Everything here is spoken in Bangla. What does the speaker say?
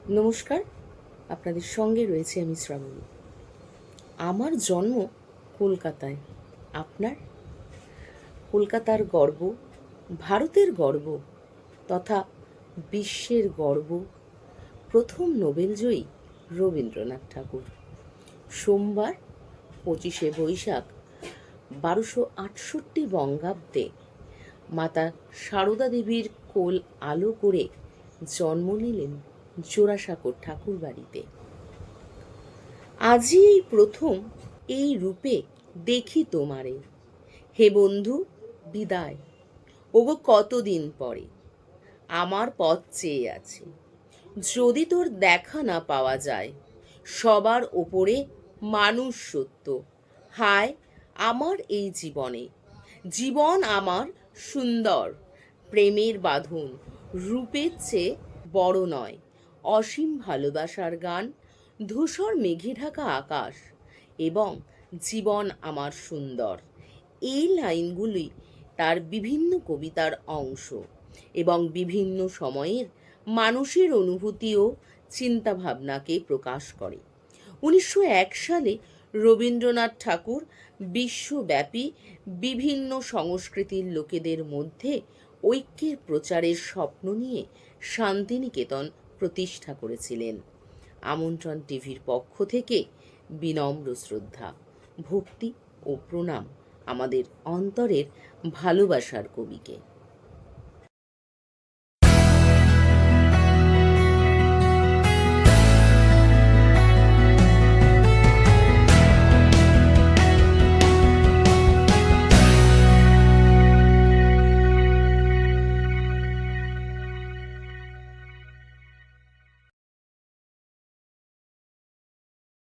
নমস্কার, আপনাদের সঙ্গে রয়েছে আমি শ্রাবণী। আমার জন্ম কলকাতায়। আপনার? কলকাতার গর্ব, ভারতের গর্ব তথা বিশ্বের গর্ব, প্রথম নোবেলজয়ী রবীন্দ্রনাথ ঠাকুর। সোমবার 25শে বৈশাখ 1268 বঙ্গাব্দে মাতা সারদা দেবীর কোল আলো করে জন্ম নিলেন জোড়াসাঁকোর ঠাকুর বাড়িতে। আজই এই প্রথম এই রূপে দেখি তোমারে, হে বন্ধু বিদায়। ওগো কতদিন পরে আমার পথ চেয়ে আছে, যদি তোর দেখা না পাওয়া যায়। সবার ওপরে মানুষ সত্য, হায় আমার এই জীবনে। জীবন আমার সুন্দর, প্রেমের বাঁধন রূপের চেয়ে বড় নয়। অসীম ভালোবাসার গান, ধূসর মেঘে ঢাকা আকাশ এবং জীবন আমার সুন্দর, এই লাইনগুলি তার বিভিন্ন কবিতার অংশ এবং বিভিন্ন সময়ের মানুষের অনুভূতি ও চিন্তাভাবনাকে প্রকাশ করে। 1901 সালে রবীন্দ্রনাথ ঠাকুর বিশ্বব্যাপী বিভিন্ন সংস্কৃতির লোকেদের মধ্যে ঐক্যের প্রচারের স্বপ্ন নিয়ে শান্তিনিকেতন প্রতিষ্ঠা করেছিলেন। আমন্ত্রণ টিভির পক্ষ থেকে বিনম্র শ্রদ্ধা, ভক্তি ও প্রণাম আমাদের অন্তরের ভালোবাসার কবিকে।